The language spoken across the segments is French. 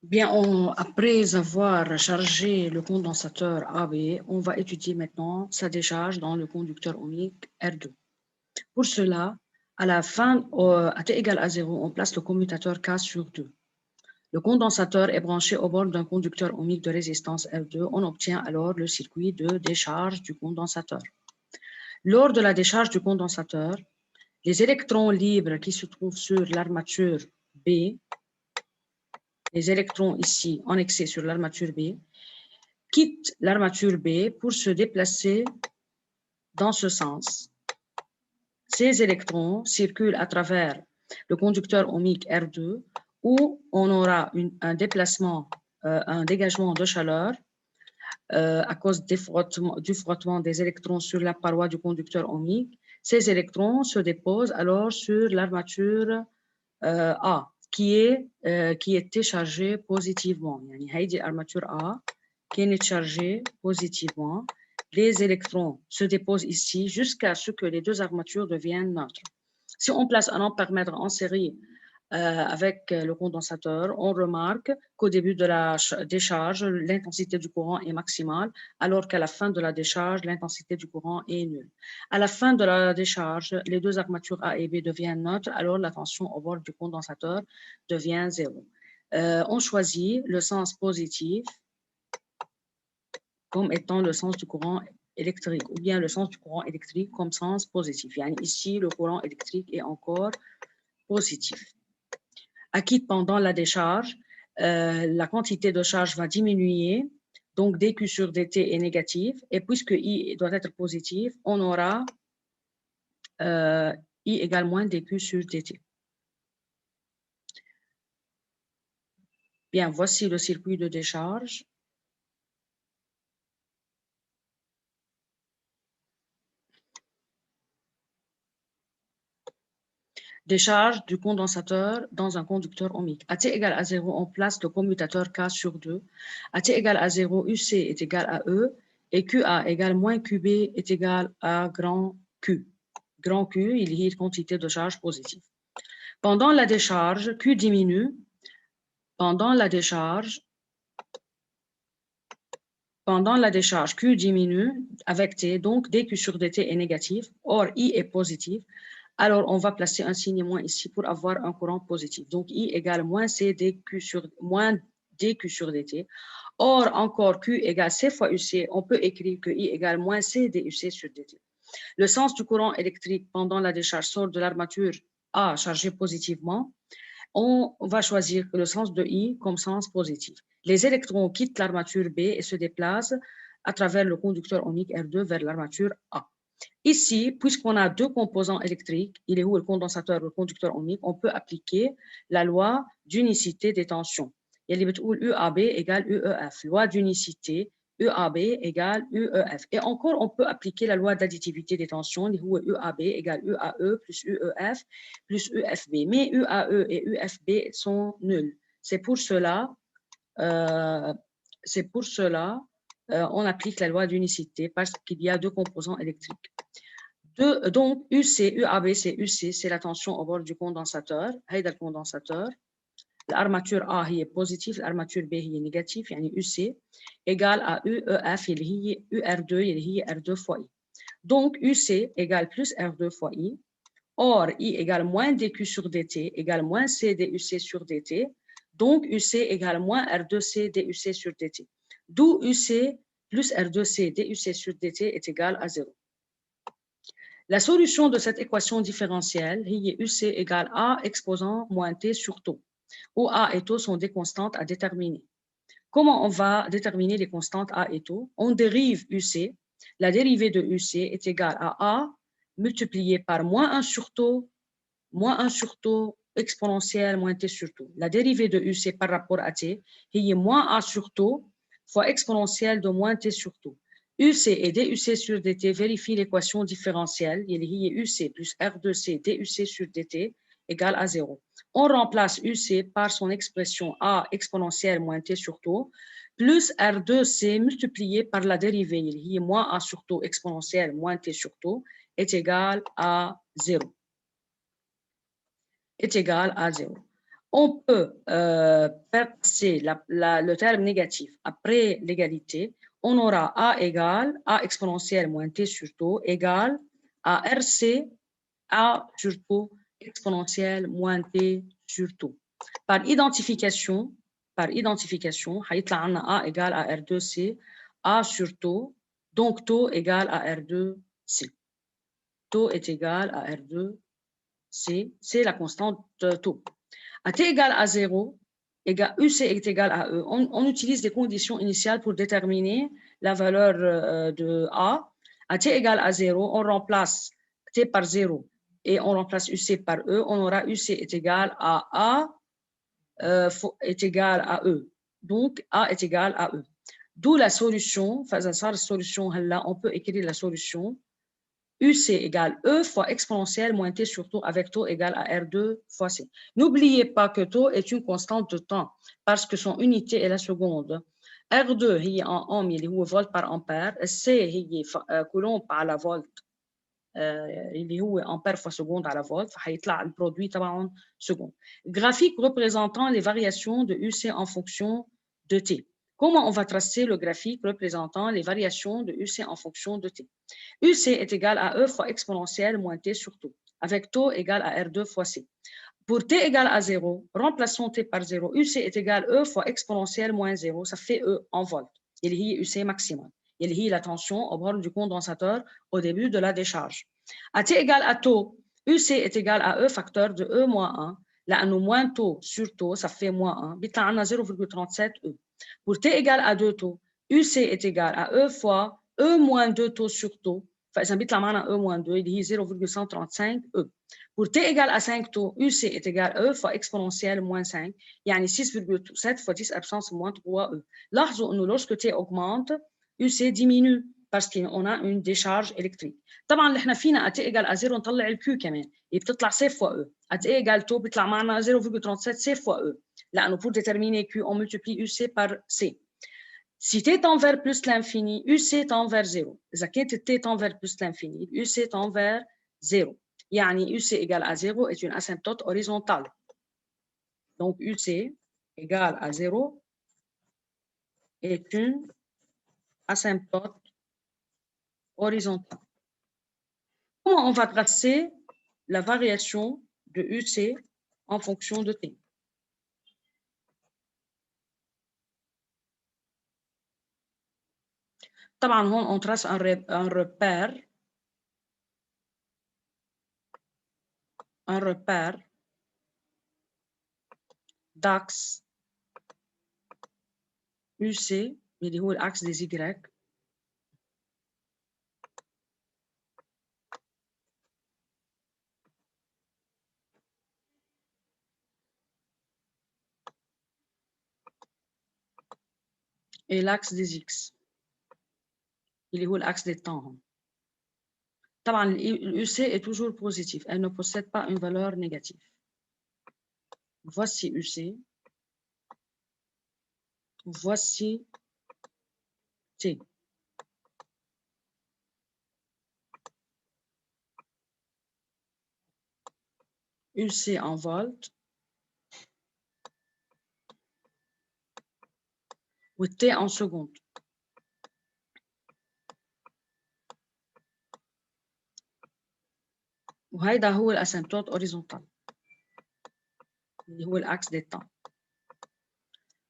Bien, après avoir chargé le condensateur AB, on va étudier maintenant sa décharge dans le conducteur ohmique R2. Pour cela, à la fin, à t égale à 0, on place le commutateur K sur 2. Le condensateur est branché au bord d'un conducteur ohmique de résistance R2. On obtient alors le circuit de décharge du condensateur. Lors de la décharge du condensateur, les électrons libres qui se trouvent sur l'armature B, les électrons ici en excès sur l'armature B, quittent l'armature B pour se déplacer dans ce sens. Ces électrons circulent à travers le conducteur ohmique R2 où on aura un déplacement, un dégagement de chaleur à cause du frottement des électrons sur la paroi du conducteur ohmique. Ces électrons se déposent alors sur l'armature A qui était chargée positivement. يعني armature A qui est chargée positivement. Les électrons se déposent ici jusqu'à ce que les deux armatures deviennent neutres. Si on place un ampèremètre en série avec le condensateur, on remarque qu'au début de la décharge, l'intensité du courant est maximale, alors qu'à la fin de la décharge, l'intensité du courant est nulle. À la fin de la décharge, les deux armatures A et B deviennent neutres, alors la tension au bord du condensateur devient zéro. On choisit le sens positif comme étant le sens du courant électrique, ou bien le sens du courant électrique comme sens positif. Ici, le courant électrique est encore positif. Acquis pendant la décharge, la quantité de charge va diminuer, donc dQ sur dt est négatif, et puisque I doit être positif, on aura I égale moins dQ sur dt. Bien, voici le circuit de décharge. Décharge du condensateur dans un conducteur ohmique. À t égale à 0, on place le commutateur K sur 2. À t égale à 0, UC est égal à E et QA égale moins QB est égal à grand Q. Grand Q, il y a une quantité de charge positive. Pendant la décharge, Q diminue. Pendant la décharge, Q diminue avec T, donc dQ sur dt est négatif, or I est positif. Alors, on va placer un signe moins ici pour avoir un courant positif. Donc, I égale moins C dQ sur, moins dQ sur dt. Or, encore Q égale C fois UC, on peut écrire que I égale moins C dUC sur dt. Le sens du courant électrique pendant la décharge sort de l'armature A chargée positivement. On va choisir le sens de I comme sens positif. Les électrons quittent l'armature B et se déplacent à travers le conducteur ohmique R2 vers l'armature A. Ici, puisqu'on a deux composants électriques, il est où le condensateur et le conducteur ohmique, on peut appliquer la loi d'unicité des tensions. Il y a UAB égale UEF, loi d'unicité, UAB égale UEF. Et encore, on peut appliquer la loi d'additivité des tensions, il est où UAB égale UAE plus UEF plus UFB. Mais UAE et UFB sont nuls. C'est pour cela on applique la loi d'unicité parce qu'il y a deux composants électriques. Donc, UAB, c'est UC, c'est la tension au bord du condensateur. هيدا الكوندنساتور. L'armature A est positive, l'armature B est négative, يعني UC égale à UEF اللي هي UR2 اللي هي R2 fois I. Donc, UC égale plus R2 fois I. Or, I égale moins dQ sur dt égale moins C dUC sur dt. Donc, UC égale moins R2C dUC sur dt. D'où UC plus R2C dUC sur dt est égal à 0. La solution de cette équation différentielle est UC égale A exposant moins T sur taux, où A et taux sont des constantes à déterminer. Comment on va déterminer les constantes A et taux? On dérive UC. La dérivée de UC est égale à A multiplié par moins 1 sur taux exponentielle moins T sur taux. La dérivée de UC par rapport à T est moins A sur taux fois exponentielle de moins T sur taux. UC et DUC sur dt vérifie l'équation différentielle. Il y a UC plus R2C DUC sur dt égale à 0. On remplace UC par son expression A exponentielle moins T sur taux plus R2C multiplié par la dérivée. Il y a moins A sur taux exponentielle moins T sur taux est égal à 0. Est égal à 0. on peut passer le terme négatif après l'égalité. On aura A égale A exponentielle moins T sur taux égale à RC A sur taux exponentielle moins T sur taux. Par identification, هيطلع عنا A égale à R2C A sur taux, donc taux égale à R2C. Taux est égal à R2C, c'est la constante taux. À T égale à 0, UC est égal à E. On utilise des conditions initiales pour déterminer la valeur de A. À T égale à 0, on remplace T par 0 et on remplace UC par E. On aura UC est égal à A est égal à E. Donc, A est égal à E. D'où la solution, on peut écrire la solution UC égale E fois exponentielle moins T sur taux avec taux égale à R2 fois C. N'oubliez pas que taux est une constante de temps parce que son unité est la seconde. R2 هي en ohm اللي هو volt par ampère. C هي coulomb par la volt اللي هو ampère fois seconde à la volt. فهيطلع البرودوي تبعهم seconde. Graphique représentant les variations de UC en fonction de T. Comment on va tracer le graphique représentant les variations de UC en fonction de T? UC est égal à E fois exponentielle moins T sur taux, avec taux égal à R2 fois C. Pour T égale à 0, remplaçons T par 0. UC est égal à E fois exponentielle moins 0, ça fait E en volt. Il y a UC maximal. Il y a la tension au bord du condensateur au début de la décharge. À T égale à taux, UC est égal à E facteur de E moins 1. Là, nous moins taux sur taux, ça fait moins 1. بيطلع عنا 0,37 E. Pour T égale à 2 taux, UC est égal à E fois E moins 2 taux sur taux. فإذا بيطلع معنا E moins 2 اللي هي 0,135 E. Pour T égale à 5 taux, UC est égal à E fois exponentielle moins 5, يعني 6,7 fois 10 absence moins 3 E. لاحظوا إنه lorsque T augmente, UC diminue parce qu'on a une décharge électrique. طبعا اللي احنا فينا à T égale à 0 نطلع ال Q كمان، اللي بتطلع C fois E. À T égale taux بيطلع معنا 0,37 C fois E. لأنه pour déterminer Q, on multiplie UC par C. Si T tend vers plus l'infini, UC tend vers 0. إذا كانت T tend vers plus l'infini, UC tend vers 0. يعني UC égale à 0 est une asymptote horizontale. Donc UC égale à 0 est une asymptote horizontale. Comment on va tracer la variation de UC en fonction de T? طبعا هون on trace un repère d'axe UC اللي هو l'axe des Y et l'axe des X اللي هو l'axe des temps. طبعا l'UC est toujours positif, elle ne possède pas une valeur négative. Voici UC, voici T. UC en volts ou T en secondes. وهيدا هو الاسيمبتوت هوريزونتال اللي هو الاكس دي تان.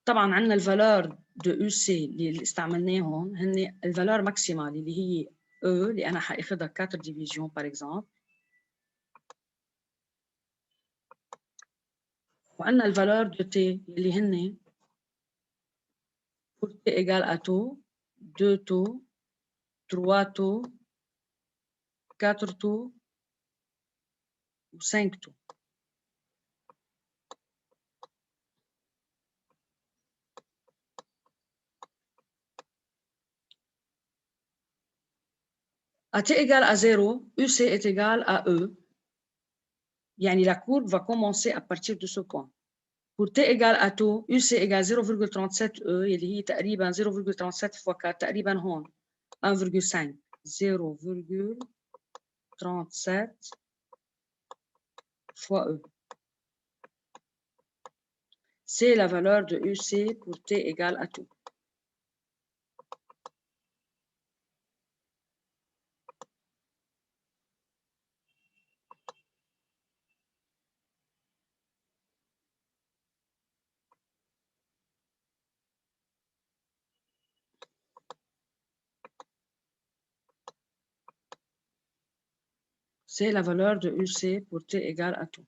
طبعا عندنا الفالور دو يو سي اللي استعملناهم هن الفالور ماكسيمال اللي هي او اللي انا حاخذها 4 ديفيزيون باغ اكزومبل، وعندنا الفالور دو تي اللي هن pour t égale à taux, 2 taux, 3 taux, 4 taux ou 5 taux. À t égale à 0, UC est égal à E. يعني la courbe va commencer à partir de ce point. Pour t égale à taux, UC égale 0,37 E, اللي هي تقريبا 0,37 fois 4 تقريبا هون 1,5 0,37 fois E. c'est la valeur de UC pour T égale à tout. C'est la valeur de UC pour T égale à tout.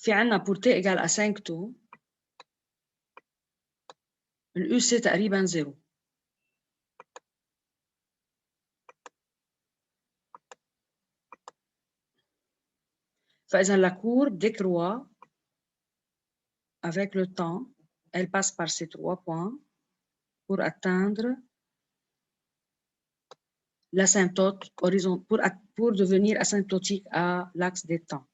في عنا pour T égale à 5 taux, l'UC تقريبا 0. فإذا la courbe décroît avec le temps, elle passe par ces 3 points pour atteindre l'asymptote horizontal, pour devenir asymptotique à l'axe des temps.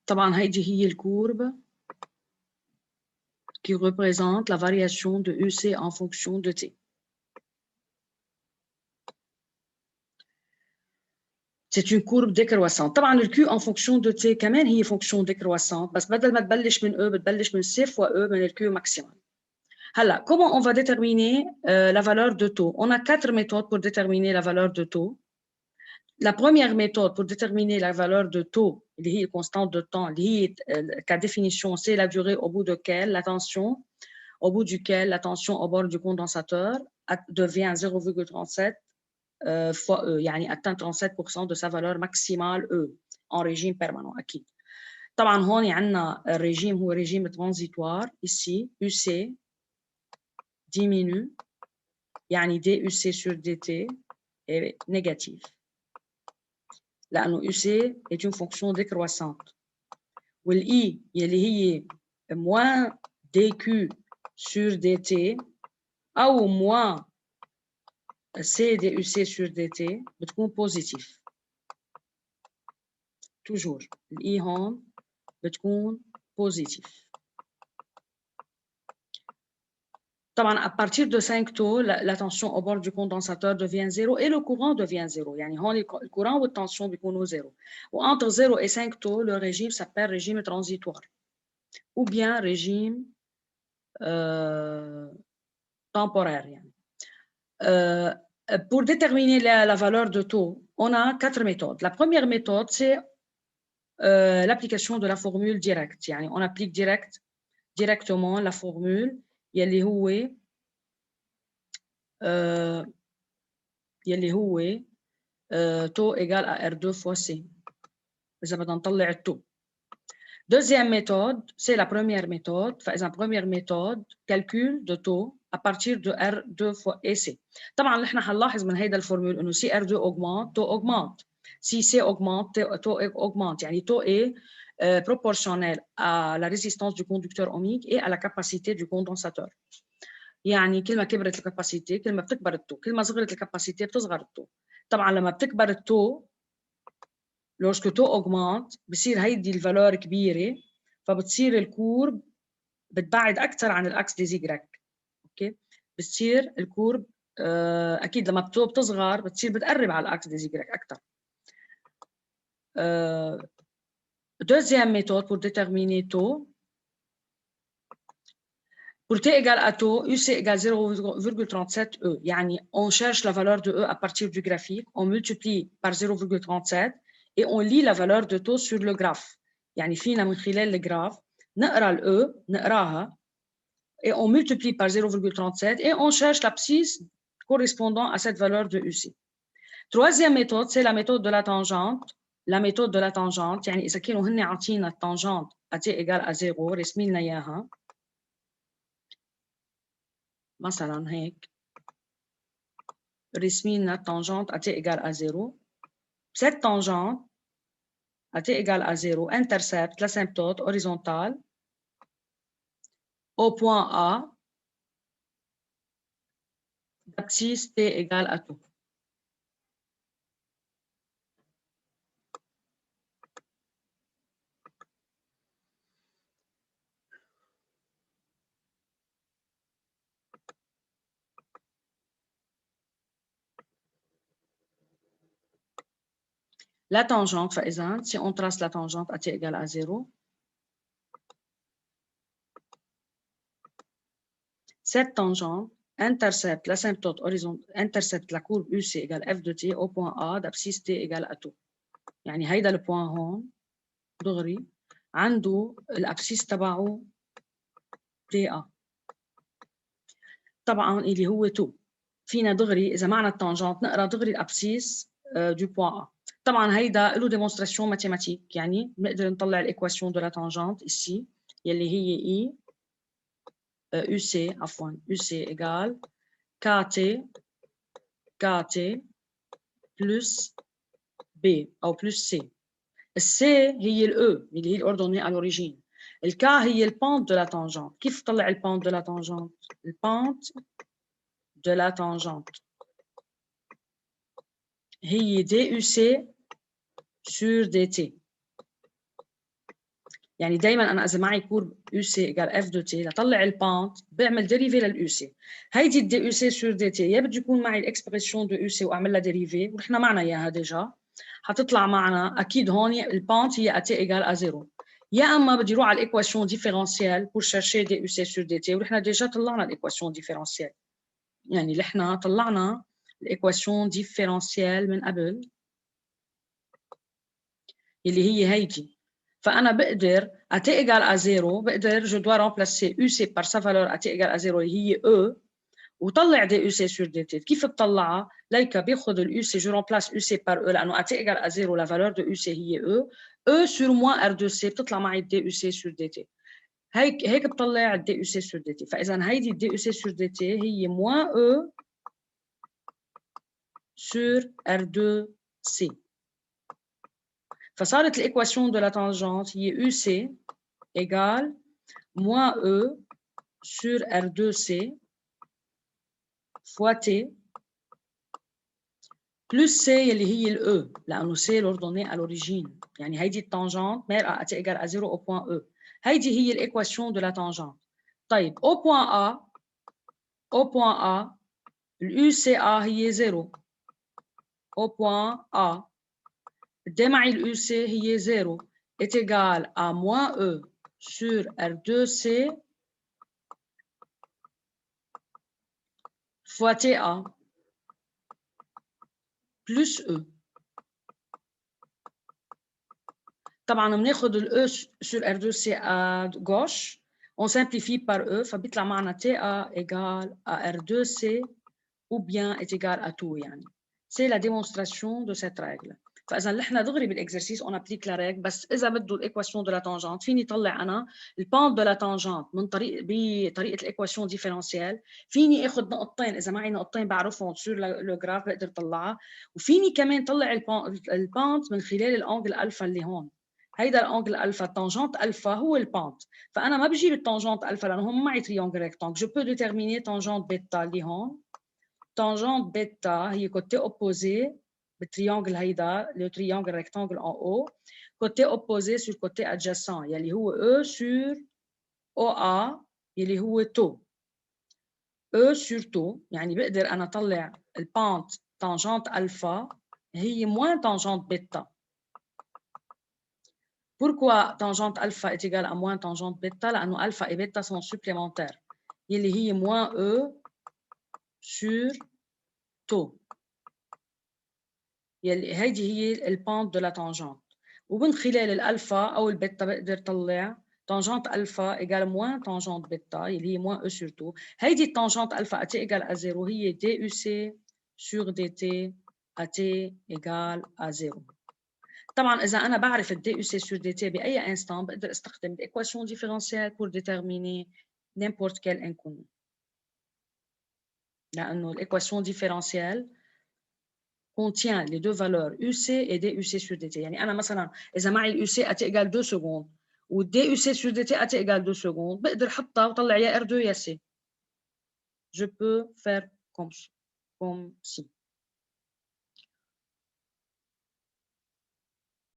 طبعا هيدي هي الكورب qui représente la variation de UC en fonction de T. C'est une courbe décroissante. طبعا le Q en fonction de T كمان هي fonction décroissante بس بدل ما تبلش من E بتبلش من C fois E من le Q maximal. هلا, comment on va déterminer la valeur de taux? On a 4 méthodes pour déterminer la valeur de taux. La première méthode pour déterminer la valeur de taux, qui est constante de temps, qu'à définition, c'est la durée au bout duquel la tension au bord du condensateur devient 0,37 fois E, يعني atteint 37% de sa valeur maximale E en régime permanent أكيد. طبعا هون عندنا الرégime هو régime transitoire ici UC diminue يعني DUC sur DT est négatif. لأنه UC est une fonction décroissante. والI يلي هي moins DQ sur DT أو moins C DUC sur DT بتكون positif. Toujours. الI هون بتكون positif. طبعا à partir de 5 taux, la tension au bord du condensateur devient 0 et le courant devient 0. يعني هون le courant ou la tension بيكونوا 0. Entre 0 et 5 taux, le régime s'appelle régime transitoire ou bien régime temporaire. يعني. Pour déterminer la valeur de taux, on a 4 méthodes. La première méthode, c'est l'application de la formule directe. يعني on applique directement la formule يلي هو taux égal à R2 fois C. إذا بدنا نطلع التو. Deuxième méthode, c'est la première méthode. فإذا première méthode, calcul de taux à partir de R2 fois AC. طبعا نحن حنلاحظ من هيدا الفورمول إنه si R2 augmente, taux augmente. Si C augmente, taux augmente. يعني taux est proportionnel à la résistance du conducteur ohmique et à la capacité du condensateur. يعني كل ما كبرت الكاباسيتي كل ما بتكبر التو، كل ما صغرت الكاباسيتي بتصغر التو. طبعا لما بتكبر التو lorsque taux augmente بصير هيدي الفالور كبيره فبتصير الكورب بتبعد اكثر عن الاكس دي زيجراك. اوكي بتصير الكورب اكيد لما التو بتصغر بتصير بتقرب على الاكس دي زيجراك اكثر. Deuxième méthode pour déterminer taux. Pour T égale à taux, UC égale 0,37 E. يعني on cherche la valeur de E à partir du graphique, on multiplie par 0,37 et on lit la valeur de taux sur le graphe. يعني فينا من خلال الجراف نقرا ال E نقراها et on multiplie par 0,37 et on cherche l'abscisse correspondant à cette valeur de UC. Troisième méthode, c'est la méthode de la tangente. La méthode de la tangente, يعني إذا كانوا هن عاطينا التانجنت à T égale à 0 رسمي لنا إياها. مثلا هيك رسمي لنا tangente à T égale à 0. Cette tangente à T égale à 0 intercepte l'asymptote horizontale au point A d'abscisse T égale à tout. La tangente, فإذا si on trace la tangente à t égale à 0, cette tangente intercepte l'asymptote intercepte la courbe UC égale f de t au point A d'abscisse t égale à 2. يعني هيدا البوان هون دغري عنده الابسيس تبعه تي A. طبعا اللي هو 2. فينا دغري اذا معنا التانجنت نقرا دغري الابسيس دو بوان A. طبعا هيدا له ديمونستراسيون ماتيماتيك، يعني بنقدر نطلع الايكواسيون دو لا تانجنت ici يلي هي اي يو سي عفوا يو سي ايجال كي بلس بي او بلس سي. السي هي الاو اللي هي الاوردوني على الاوريجين. الكا هي البونت دو لا تانجنت. كيف طلع البونت دو لا تانجنت؟ البونت دو لا تانجنت هي دي يو سي سور دي تي. يعني دائما انا اذا معي كورب يو سي ايجال اف دو تي لطلع البونت بعمل ديريفي لليو سي. هيدي الدي يو سي سور دي تي يا بده يكون معي الاكسبريسيون دو يو سي واعمل لها ديريفي ونحن معنا اياها ديجا، حتطلع معنا اكيد هون البونت هي اتي ايجال ا زيرو، يا اما بدي اروح على الايكواسيون ديفيرونسيال بور شيرشي دي يو سي سور دي تي ونحن ديجا طلعنا الايكواسيون ديفيرونسيال. يعني نحن طلعنا الايكواسيون ديفيرونسيال من قبل اللي هي هيدي. فانا بقدر ات ايجال ا زيرو بقدر جو دوا رامبلاسي يو سي بار سا فالور ات ايجال ا زيرو اللي هي او وطلع دي يو سي سور دي تي. كيف بطلعها؟ ليكا باخذ اليو سي جو رامبلاس يو سي بار او لانه ات ايجال ا زيرو لا فالور دو يو سي هي او او سور موان ار 2 سي بتطلع معي دي يو سي سور دي تي. هيك بطلع الدي يو سي سور دي تي. فاذا هيدي الدي يو سي سور دي تي هي موان او سور ار 2 سي. فصارت l'équation de la tangente هي UC égale moins E sur R2C fois T plus C اللي هي ال E لأنه C l'ordonnée à l'origine. يعني هيدي التانجنت مرقة T égale à 0 au point E. هيدي هي l'équation de la tangente. طيب au point A الUCA هي 0 au point A. D معي الUC هي 0 est égal à moins E sur R2C fois TA plus E. طبعا بناخذ ال E sur R2C à gauche, on simplifie par E, فبيطلع معنا TA égale à R2C ou bien est égal à tout يعني. C'est la démonstration de cette règle. فاذا نحن دغري بالاكزرسيس اون ابليك لا ريغ، بس اذا بده الايكواسيون دو لا تانجنت فيني طلع انا البونت دو لا تانجنت من بطريقه الايكواسيون ديفيرونسيال. فيني اخذ نقطتين، اذا معي نقطتين بعرفهم سور لو جراف بقدر طلعها، وفيني كمان طلع البونت من خلال الانجل الفا اللي هون. هيدا الانجل الفا التانجنت الفا هو البونت. فانا ما بجيب التانجنت الفا لانه هم معي تريونجل ريكتانجل. جو بو ديتيرميني تانجنت بيتا اللي هون. tangente bêta هي côté opposé بالتريانجل هيدا le triangle rectangle en haut côté opposé sur côté adjacent يلي هو E sur OA يلي هو تو. E sur تو يعني بقدر أنا أطلع البانت tangente alpha هي moins tangente bêta. Pourquoi tangente alpha est égale à moins tangente bêta? لأنه alpha et bêta sont supplémentaires يلي هي moins E sur تو. يلي هيدي هي البونت دو لا تانجنت. ومن خلال الالفا او البيتا بقدر طلع تانجنت الفا ايجال موان تانجنت بيتا اللي هي موان او سور تو. هيدي التانجنت الفا اتي ايجال ا زيرو هي دي يو سي سور دي تي اتي ايجال ا زيرو. طبعا اذا انا بعرف الدي يو سي سور دي تي باي انستان بقدر استخدم الايكواسيون ديفيرونسيال بور ديتيرميني n'importe quel inconnu. لانه الايكواسيون ديفيرونسيال contient les deux valeurs UC et DUC sur DT. يعني أنا مثلا إذا معي الUC AT égale 2 secondes و DUC sur DT AT égale 2 secondes بقدر أحطها وطلع يا R2 يا C. Je peux faire comme ci.